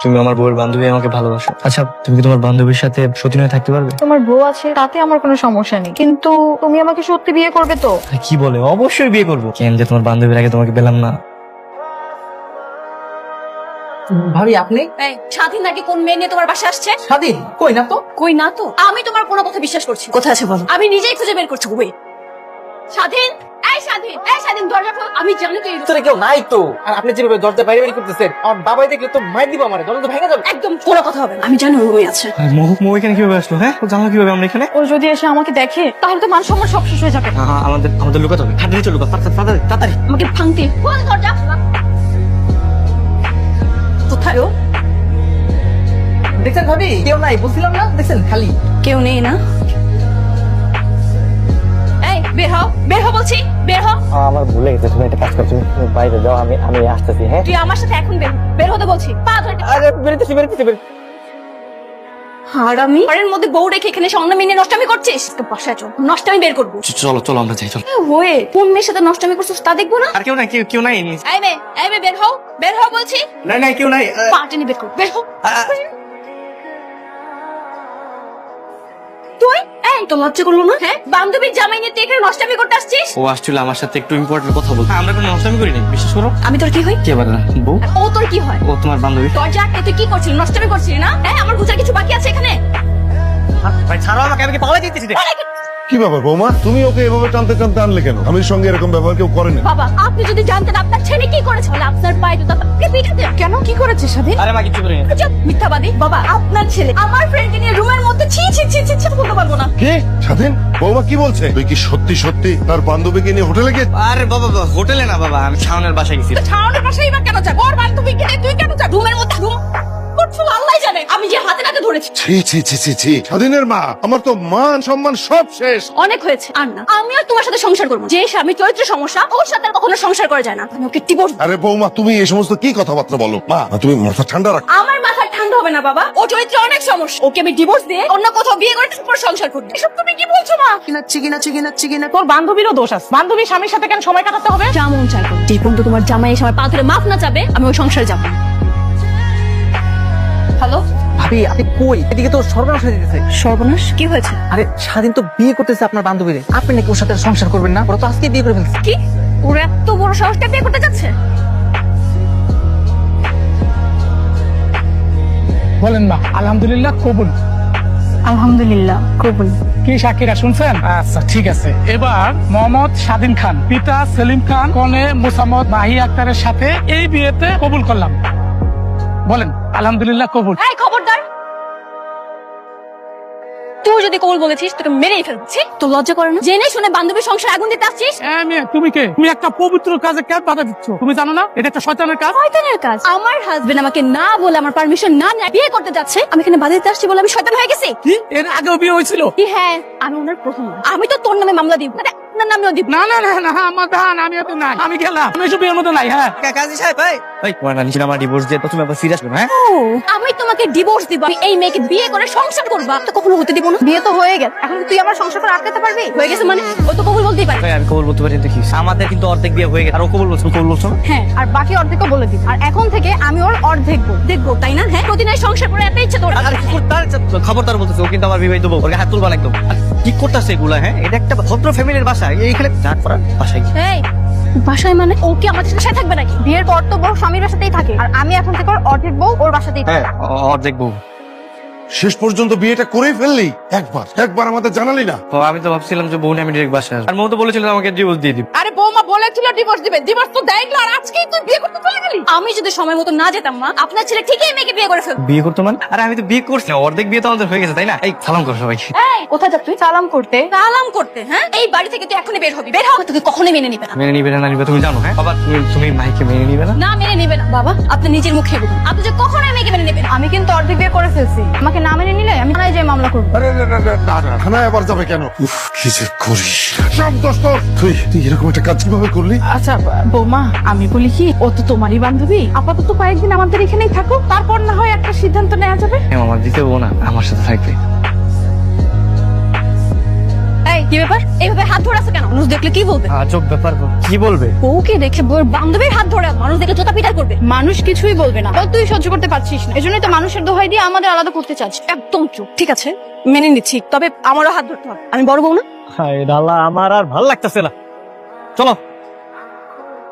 তুমি আমার বউয়ের বান্ধবী, আমাকে ভালোবাসো। আচ্ছা, তুমি কি তোমার বান্ধবীর সাথে সত্যি নয় থাকতে পারবে? তোমার বউ আছে তাতে আমার কোনো সমস্যা নেই, কিন্তু তুমি আমাকে সত্যি বিয়ে করবে তো? কি বলে, অবশ্যই বিয়ে করবো। কেন যে তোমার বান্ধবীর আগে তোমাকে পেলাম না। ভাবি আপনি? স্বাধীন নাকি কোন মেয়ে নিয়ে তোমার বাসায় আসছে? স্বাধীন কই না তো। কই না তো? আমি তোমার কোনো কথা বিশ্বাস করছি। কোথায় আছে বলো? আমি নিজেই খুঁজে বের করছি। ওই স্বাধীন, এই স্বাধীন, এই স্বাধীন, দরজা খোল। আমি জানি তো ভিতরে কেউ নাই তো। আর আপনি যেভাবে দরজা বাইরে বাইরে করতেছেন, আমার বাবাই দেখলে তো মাইর দিব। আমার দরজা তো ভেঙে যাবে। একদম কোনো কথা হবে না। আমি জানি ওই রুমে আছে। মৌ এখানে কিভাবে আসলো? হ্যাঁ, ও জানলো কিভাবে আমরা এখানে? ও যদি এসে আমাকে দেখে তাহলে তো মান সম্মান সব শেষ হয়ে যাবে। আমাদের লুকাতে হবে। তাড়াতাড়ি চলো, তাড়াতাড়ি। আমাকে ভাঙতে খোল দরজা। কোথায় ও? দেখছেন ভাবি, কেউ নাই বলছিলাম না, দেখছেন খালি। কেউ নেই না? এই বের হও, বের হও বলছি, বের হও। আমার ভুলে গেছে, তুমি একটা কাজ করো, তুমি বাইরে যাও, আমি আসতেছি। হ্যাঁ, তুই আমার সাথে এখন বের হতে বলছি। পা ধরে। আরে বেরোতেছি। আর আমি ঘরের মধ্যে বউ রেখে এখানে সংগ্রামী নিয়ে নষ্টামি করছিস? বাসায় চল, নষ্টামি বের করবো। চলো আমরা যাই। চলো। হয়ে কোন মেয়ের সাথে নষ্টামি করছিস তা দেখবো না? আর কেউ নাই, কেউ নাই। এই মেয়ে বের হও বলছি। নাই, কেউ নাই। পা টেনে বের কর, বের হও। তুই তো লজ্জা করলো না? হ্যাঁ, বান্ধবীর জামাই নিয়ে তুই এখানে নষ্টামি করতে আসছিস? ও আসছিল আমার সাথে একটু ইম্পর্টেন্ট কথা বলতে। আমরা কোনো নষ্টামি করিনি, বিশ্বাস করো। আমি তোর কি হই? কে বলে? বউ। আর ও তোর কি হয়? ও তোমার বান্ধবী। দরজা আটকে তুই কি করছিলি? নষ্টামি করছিলি না? হ্যাঁ, আমার বুঝার কিছু বাকি আছে এখানে? ভাই ছাড়ো আমাকে, আমি কি পাগলা দিতেছি? কি ব্যাপার বৌমা, তুমি ওকে এভাবে টানতে টানতে আনলে কেন? স্বামীর সঙ্গে এরকম ব্যবহার কেউ করেনি। বাবা, আপনি যদি জানতেন আপনার ছেলে কি করেছে, তাহলে আপনার পায়ে জুতা পিটাতে। কেন, কি করেছে স্বাধীন? আরে মা, কিছু করিনি। চুপ, মিথ্যাবাদী। বাবা, আপনার ছেলে আমার ফ্রেন্ডকে নিয়ে রুমের মধ্যে ছি বলতে পারবো না। কি স্বাধীন? বৌমা কি বলছে? তুই কি সত্যি তার বান্ধবীকে নিয়ে হোটেলে গিয়ে? আরে বাবা, হোটেলে না বাবা, আমি শাওনের বাসায় গেছি। ছাউনের পাশেই বা কেন যাবো? ওর বান্ধবীকে নিয়ে তুই কেন যাবি রুমের মধ্যে? রুম করছো আল্লাহ জানে। আমি যে হাতে নাতে ধরেছি। ছি স্বাধীনের মা, আমার তো মান সম্মান সব শেষ। অনেক হয়েছে, আর না। আমি আর তোমার সাথে সংসার করবো। যে স্বামী চরিত্র সমস্যা, ওর সাথে আর কখনো সংসার করা যায় না। আমি ওকে ডিভোর্স। আরে বৌমা, তুমি এই সমস্ত কি কথাবার্তা বলো? মা, তুমি মাথা ঠান্ডা রাখো। আমার মাথা ঠান্ডা হবে না বাবা। ও চরিত্রে অনেক সমস্যা। ওকে আমি ডিভোর্স দিয়ে অন্য কোথাও বিয়ে করে তারপর সংসার করবো। এসব তুমি কি বলছো মা? চিকিনা। তোর বান্ধবীরও দোষ আছে। বান্ধবীর স্বামীর সাথে কেন সময় কাটাতে হবে? যেমন চাই করো। যে পর্যন্ত তোমার জামাই এসে আমার পা ধরে মাফ না চাবে, আমি ওই সংসারে যাবো। হ্যালো ভাবি আপনি কই? এদিকে তো সর্বনাশ হয়ে যেতেছে। সর্বনাশ, কি হয়েছে? আরে স্বাধীন তো বিয়ে করতেছে আপনার বান্ধবীরে। আপনি নাকি ওর সাথে সংসার করবেন না? ওরা তো আজকে বিয়ে করে ফেলছে। কি? ওর এত বড় সাহসটা বিয়ে করতে যাচ্ছে? বলেন না আলহামদুলিল্লাহ কবুল। আলহামদুলিল্লাহ কবুল। কি সাকিরা শুনছেন? আচ্ছা ঠিক আছে। এবার মোহাম্মদ স্বাধীন খান পিতা সেলিম খান কনে মুসাম্মদ মাহি আক্তারের সাথে এই বিয়েতে কবুল করলাম। বলেন আলহামদুলিল্লাহ কবুল। এই খবরদার, তুই যদি কবুল বলেছিস তোকে মেরেই ফেলছি। তো লজ্জা করে না? জেনে শুনে বান্ধবীর সংসার আগুন দিতে আসছিস? মেয়ে তুমি কে? তুমি একটা পবিত্র কাজে কেন বাধা দিচ্ছ? তুমি জানো না এটা একটা শয়তানের কাজ? শয়তানের কাজ? আমার হাজবেন্ড আমাকে না বলে, আমার পারমিশন না নিয়ে বিয়ে করতে যাচ্ছে। আমি এখানে বাধা দিতে আসছি বলে আমি শয়তান হয়ে গেছি? কি এর আগেও বিয়ে হয়েছিল? কি? হ্যাঁ, আমি ওনার প্রথম। আমি তো তোর নামে মামলা দিব, আপনার নামেও দিব। না আমার দান আমি এত নাই। আমি গেলাম, আমি এসব বিয়ের মধ্যে নাই। হ্যাঁ কাজী সাহেব, ভাই তোমার নানি ছিল আমার ডিভোর্স দিয়ে, তো তুমি আবার সিরিয়াস করো। হ্যাঁ, ও, আমি তোমাকে ডিভোর্স দিব, আমি এই মেয়েকে বিয়ে করে সংসার করবা, তো কখনো হতে দিব না। বিয়ে তো হয়ে গেছে, এখন কি তুই আমার সংসার করে আটকাতে পারবি? হয়ে গেছে মানে ও তো কবুল বলতেই পারে। ভাই আমি কবুল বলতে পারি, দেখি আমাদের কিন্তু অর্ধেক বিয়ে হয়ে গেছে, আর ও কবুল বলছো না? হ্যাঁ, আর বাকি অর্ধেকও বলে দিই। আর এখন থেকে আমি ওর অর্ধেক বউ। দেখবো তাই না? হ্যাঁ, প্রতিদিন সংসার করে এত ইচ্ছে তোর। আর খবরদার বলতেছে, ও কিন্তু আমার বিবাহিত বউ, ওকে হাত তুলবা না একদম। আর কি করতেছে এগুলা? হ্যাঁ, এটা একটা ভদ্র ফ্যামিলির বাসা, এইখানে যা করার বাসায় গিয়ে। এই বাসায় মানে ও কি আমাদের সাথে থাকবে নাকি? বিয়ের পর তো বউ স্বামীর বাসাতেই থাকে, আর আমি এখন থেকে ওর অর্ধেক বউ ওর বাসাতেই থাকে। হ্যাঁ, অর্ধেক বউ। শেষ পর্যন্ত বিয়েটা করেই ফেললি। একবার আমাদের জানালি না। তো আমি তো ভাবছিলাম যে বউ নিয়ে আমি ডিরেক্ট বাসায় আসবো। আর মৌ তো বলেছিল আমাকে ডিভোর্স দিয়ে দিবে। আরে বৌমা বলেছিল ডিভোর্স দিবে, ডিভোর্স তো দেয়নি, আর আজকেই তুই বিয়ে করতে চলে গেলি। আমি যদি সময় মতো না যেতাম মা, আপনার ছেলে ঠিকই মেয়েকে বিয়ে করে ফেলতো। বিয়ে করতো মানে? আরে আমি তো বিয়ে করছি না, অর্ধেক বিয়ে তো আমাদের হয়ে গেছে, তাই না? এই সালাম করো সবাইকে। এই কোথায় যাচ্ছ তুই? সালাম করতে। সালাম করতে? হ্যাঁ, এই বাড়ি থেকে তুই এখনই বের হবি। বের হ, তোকে কখনোই মেনে নিবে না। মেনে নিবে না নিবে তুমি জানো? হ্যাঁ বাবা, তুমি মাইকে মেনে নিবে না? না, মেনে নিবে না। বাবা, আপনি নিজের মুখে বলুন, আপনি যে কখনোই মেয়েকে মেনে নেবেন। আমি কিন্তু অর্ধেক বিয়ে করে ফেলছি। আমাকে না মেনে নিলে আমি থানায় যেয়ে মামলা করবো। আরে না, থানায় আবার যাবে কেন? উফ, কি যে করি। সব দোষ তোর। তুই এরকম একটা কাজ কিভাবে করলি? আচ্ছা বৌমা, আমি বলি কি, ও তো তোমারই বান্ধবী। আপাতত কয়েকদিন আমাদের এখানেই থাকো, তারপর না হয় একটা সিদ্ধান্ত নেওয়া যাবে। হ্যাঁ, আমার দিতে বউ না, আমার সাথে থাকবে। এই কি ব্যাপার এইভাবে হাত ধরে আছে কেন? মানুষ দেখলে কি বলবে? আজব ব্যাপার গো। কি বলবে? বউকে দেখে বউর বান্ধবীর হাত ধরে মানুষ দেখে জোতা পিটার করবে। মানুষ কিছুই বলবে না, বল তুই সহ্য করতে পারছিস না, এজন্যই তো মানুষের দোহাই দিয়ে আমাদের আলাদা করতে চাচ্ছিস। একদম চুপ। ঠিক আছে মেনে নিচ্ছি, তবে আমারও হাত ধরতে হবে। আমি বড় বউ না? হায় ডালা, আমার আর ভাল লাগতেছে না। চলো।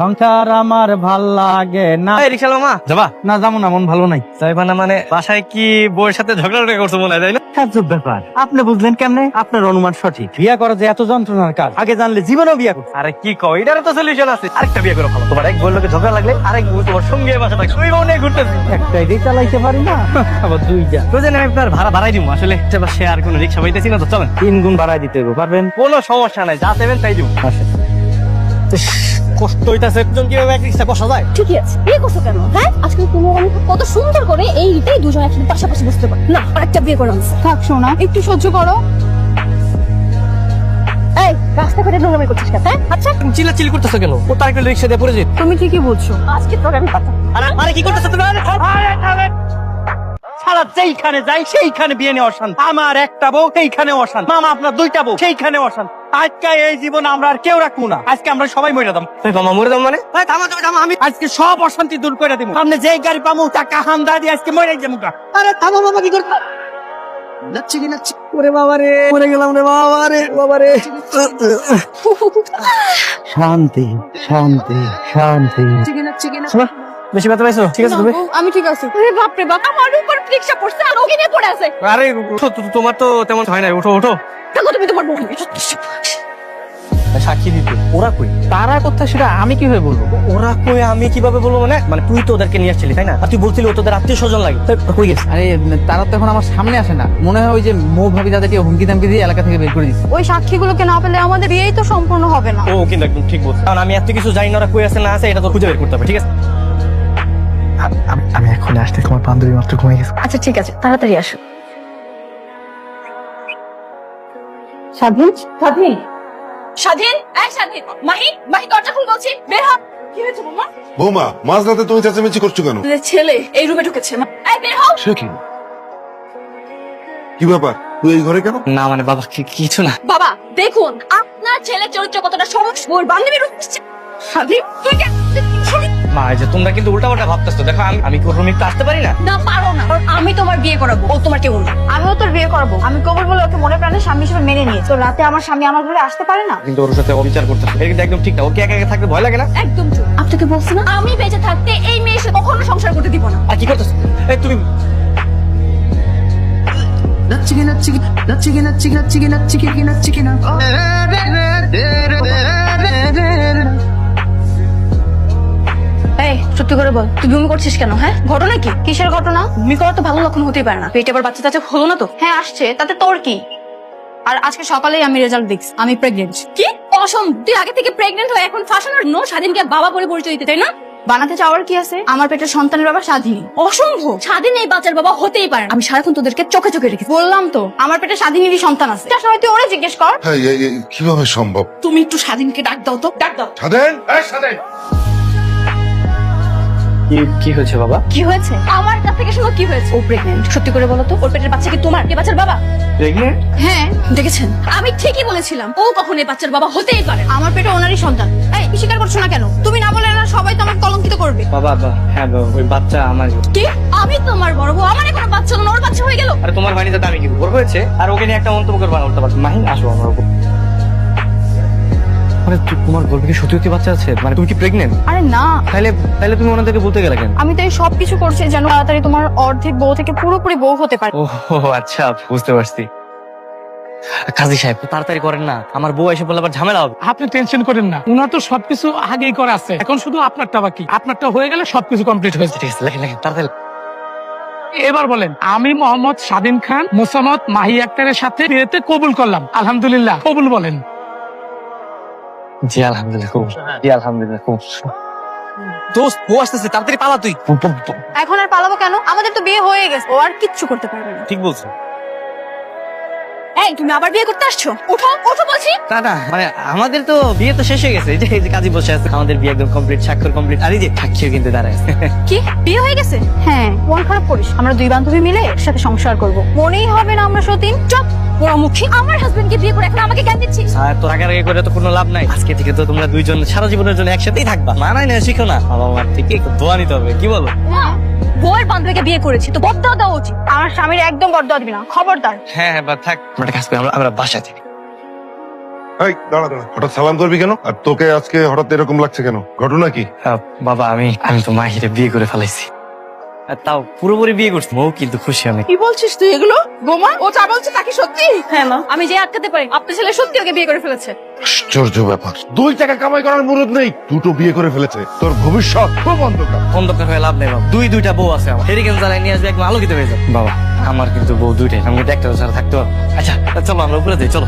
সংসার আমার ভাল লাগে না। এই রিকশা মামা যাবা? না যাবো না, মন ভালো নাই। যাইবা না মানে? বাসায় কি বউয়ের সাথে ঝগড়া করছো মনে হয়, তাই না? আজব ব্যাপার, আপনি বুঝলেন কেমনে? আপনার অনুমান সঠিক। বিয়া করা যে এত যন্ত্রণার কাজ, আগে জানলে জীবনেও বিয়া করো। আরে কি কও, এটারও তো সলিউশন আছে। আরেকটা বিয়ে করো ভালো। তোমার এক বউয়ের লোকে ঝগড়া লাগলে আরেক বউ তোমার সঙ্গে বাসা থাকবে। ওই বউ নিয়ে ঘুরতেছি। একটাই দিয়ে চালাইতে পারি না, আবার দুইটা। প্রয়োজন আমি আপনার ভাড়া বাড়াই দিব। আসলে সে আর কোনো রিক্সা পাইতেছি না তো, চলেন 3 গুণ বাড়াই দিতে পারবেন। কোনো সমস্যা নাই, যা দেবেন তাই দিব। কষ্ট হইতাছে, একজন কিভাবে এক রিক্সা বসা যায়? ঠিকই আছে, বিয়ে করছো কেন? হ্যাঁ আজকে তুমি আমি কত সুন্দর করে এইটাই দুজন একসাথে পাশাপাশি বসতে পারো না। আরেকটা বিয়ে করে আনছে। থাক সোনা, একটু সহ্য করো। এই রাস্তা করে নোংরামি করছিস কেন? হ্যাঁ আচ্ছা তুমি চিল্লাচিল্লি করতেছো কেন? ও তার একটা রিক্সা দিয়ে পড়ে যেত। তুমি ঠিকই বলছো। আজকে তোর আমি পাতা। আরে কি করতেছো তুমি? সারা যেইখানে যাই সেইখানে বিয়ে নিয়ে অশান্ত। আমার একটা বউ সেইখানে অশান্ত, মামা আপনার 2টা বউ সেইখানে অশান্ত। আজকে এই জীবন আমরা আর কেউ রাখবো না। আজকে আমরা সবাই মরে যাবো। মামা মরে যাবো মানে? থামা, আমি আজকে সব অশান্তি দূর করে দিব। সামনে যে গাড়ি পাবো টাকা হামদা দিয়ে আজকে মরে যাবো। আরে থামো মামা, কি করতে নাচ্ছি। ওরে বাবা রে, মরে গেলাম রে বাবা রে। শান্তি। বেশি ব্যথা পাইছো? ঠিক আছে তুমি? আমি ঠিক আছি। আরে বাপ রে বাপ, আমার উপর রিকশা পড়ছে আর ওকে নিয়ে পড়ে আছে। আরে উঠো, তোমার তো তেমন হয় না। উঠো। দেখো তুমি তোমার বউ। সাক্ষী দিতে ওরা কই? তারা কথা সেটা আমি কিভাবে বলবো? ওরা কই আমি কিভাবে বলবো? মানে তুই তো ওদেরকে নিয়ে আসছিলি তাই না? আর তুই বলছিলি ও তোদের আত্মীয় স্বজন লাগে। কই গেছে? আরে তারা তো এখন আমার সামনে আসে না, মনে হয় ওই যে মৌ ভাবি তাদেরকে হুমকি দামকি দিয়ে এলাকা থেকে বের করে দিচ্ছে। ওই সাক্ষীগুলোকে না পেলে আমাদের বিয়েই তো সম্পূর্ণ হবে না। ও কিন্তু একদম ঠিক বলছে, কারণ আমি এত কিছু জানি না ওরা কই আছে না আছে, এটা তো খুঁজে বের করতে হবে। ঠিক আছে, আমি এখন আসতে, তোমার বান্ধবী মাত্র ঘুমিয়ে গেছে। আচ্ছা ঠিক আছে, তাড়াতাড়ি আসো। স্বাধীন এই স্বাধীন, মাহি দরজা খুল বলছি, বের হ। কি হয়েছে মামা? বৌমা, মাঝরাতে তুমি চেঁচামেচি করছো কেন? ছেলে এই রুমে ঢুকেছে। এই বের হও। সে কি? কি ব্যাপার, তুই এই ঘরে কেন? না মানে বাবা কিছু না। বাবা দেখুন আপনার ছেলের চরিত্র কতটা সমস্যা। ওর বান্ধবীর স্বাধীন তুই কেন? মা এই যে তোমরা কিন্তু উল্টাপাল্টা ভাবতেছো। দেখো আমি কি ওর রুমে একটু আসতে পারি না? না পারো না, কারণ আমি তোমার বিয়ে করাবো, ও তোমার কেউ না। আমিও তোর বিয়ে করবো। আমি কবুল বলে ওকে মনে প্রাণে স্বামী হিসেবে মেনে নিয়ে, তো রাতে আমার স্বামী আমার ঘরে আসতে পারে না। কিন্তু ওর সাথে অবিচার করতেছো, এটা কিন্তু একদম ঠিক না। ওকে একা একা থাকতে ভয় লাগে না? একদম চুপ। আপনাকে বলছি না আমি বেঁচে থাকতে এই মেয়ের সাথে কখনো সংসার করতে দিব না। আর কি করতেছো? এই তুমি এই সত্যি করে বল, তুই বমি করছিস কেন? হ্যাঁ ঘটনা কি? কিসের ঘটনা? বমি করা তো ভালো লক্ষণ হতেই পারে না। পেটে আবার বাচ্চা টাচ্চা হলো না তো? হ্যাঁ আসছে, তাতে তোর কি? আর আজকে সকালেই আমি রেজাল্ট দেখছি, আমি প্রেগনেন্ট। কি অসম, তুই আগে থেকে প্রেগনেন্ট হয়ে এখন ফাঁসানোর নো স্বাধীনকে বাবা বলে পরিচয় দিতে, তাই না? বানাতে চাওয়ার কি আছে? আমার পেটের সন্তানের বাবা স্বাধীনী। অসম্ভব, স্বাধীন এই বাচ্চার বাবা হতেই পারে না। আমি সারাক্ষণ তোদেরকে চোখে চোখে রেখেছি। বললাম তো আমার পেটে স্বাধীনেরই সন্তান আছে। তার সময় তুই ওরে জিজ্ঞেস কর। হ্যাঁ, কিভাবে সম্ভব? তুমি একটু স্বাধীনকে ডাক দাও তো, ডাক দাও। স্বাধীন, এই স্বাধীন। কি হয়েছে বাবা? কি হয়েছে? আমার কাছ থেকে শোনো কি হয়েছে। ও প্রেগনেন্ট। সত্যি করে বলো তো, ওর পেটের বাচ্চা কি তোমার? এ বাচ্চার বাবা? প্রেগনেন্ট? হ্যাঁ দেখেছেন আমি ঠিকই বলেছিলাম, ও কখনো এই বাচ্চার বাবা হতেই পারে না। আমার পেটে ওনারই সন্তান। এই স্বীকার করছো না কেন? তুমি না বলে না সবাই তো আমাকে কলঙ্কিত করবে। বাবা হ্যাঁ বাবা, ওই বাচ্চা আমার। কি? আমি তোমার বড় বউ, আমার কোনো বাচ্চা না, ওর বাচ্চা হয়ে গেল। আরে তোমার হয়নি তো আমি কি ওর হয়েছে? আর ওকে নিয়ে একটা মন্তব্য করবা না, উঠতে পারছো? মাহিন আসো আমার উপর। মানে তোমার গর্ভে কি সত্যি বাচ্চা আছে? মানে তুমি কি প্রেগনেন্ট? আরে না, তাহলে তুমি ওনাদেরকে বলতে গেলে কেন? আমি তো এই সবকিছু করছি যেন তাড়াতাড়ি তোমার অর্ধেক বউ থেকে পুরোপুরি বউ হতে পারে। ও আচ্ছা, বুঝতে পারছি। কাজী সাহেব তাড়াতাড়ি করেন না, আমার বউ এসে বললে আবার ঝামেলা হবে। আপনি টেনশন করেন না, উনার তো সবকিছু আগেই করা আছে, এখন শুধু আপনারটা বাকি। আপনারটা হয়ে গেলে সবকিছু কমপ্লিট হয়েছে। ঠিক আছে, লেখেন তাড়াতাড়ি। এবার বলেন, আমি মোহাম্মদ স্বাধীন খান মোসাম্মদ মাহি আক্তারের সাথে বিয়েতে কবুল করলাম। আলহামদুলিল্লাহ কবুল বলেন। জি আলহামদুলিল্লাহ, খুব জি আলহামদুলিল্লাহ খুব। দোস্ত বউ আসতেছে, তাড়াতাড়ি পালা তুই। এখন আর পালাবো কেন? আমাদের তো বিয়ে হয়ে গেছে, ও আর কিচ্ছু করতে পারবে না। ঠিক বলছো। এই তুমি আবার বিয়ে করতে আসছো? ওঠো ওঠো বলছি। না মানে আমাদের তো বিয়ে তো শেষ হয়ে গেছে। এই যে কাজী বসে আছে, আমাদের বিয়ে একদম কমপ্লিট, স্বাক্ষর কমপ্লিট। আর এই যে সাক্ষীও কিন্তু দাঁড়ায় আছে। কি বিয়ে হয়ে গেছে? হ্যাঁ, মন খারাপ করিস, আমরা দুই বান্ধবী মিলে একসাথে সংসার করব। মনেই হবে না আমরা সতীন। চুপ। পোড়ামুখী আমার হাজবেন্ডকে বিয়ে করে এখন আমাকে জ্ঞান দিচ্ছিস। আর তো রাগারাগি করে তো কোনো লাভ নাই। আজকে থেকে তো তোমরা দুইজন সারা জীবনের জন্য একসাথেই থাকবা। মানাই না শিখো না, বাবা মার থেকে একটু দোয়া নিতে হবে, কি বলো? বউয়ের বান্ধবীকে বিয়ে করেছি তো বদয়া দেওয়া উচিত। আমার স্বামীর একদম বদয়া দিবি না, খবরদার। হ্যাঁ হ্যাঁ, বা থাক, আমরা একটা কাজ করি, আমরা বাসা থেকে। এই দাঁড়া দাঁড়া, হঠাৎ সালাম করবি কেন? আর তোকে আজকে হঠাৎ এরকম লাগছে কেন? ঘটনা কি? বাবা আমি তো মাহিরে বিয়ে করে ফেলাইছি। আর তাও পুরোপুরি বিয়ে করছি, বউ কিন্তু খুশি অনেক। কি বলছিস তুই এগুলো? বোমা, ও যা বলছে তা কি সত্যি? হ্যাঁ মা, আমি যে আটকাতে পারি, আপনার ছেলে সত্যি ওকে বিয়ে করে ফেলেছে। আশ্চর্য ব্যাপার, 2 টাকা কামাই করার মুরুদ নেই, দুটো বিয়ে করে ফেলেছে। তোর ভবিষ্যৎ খুব অন্ধকার। অন্ধকার হয়ে লাভ নেই বাবা, দুইটা বউ আছে আমার। হেরিকেন জ্বালাই নিয়ে আসবে, একদম আলোকিত হয়ে যাবে। বাবা আমার কিন্তু বউ দুইটাই, আমি কিন্তু একটা ছাড়া থাকতে পারবো। আচ্ছা চলো আমরা উপরে যাই, চলো।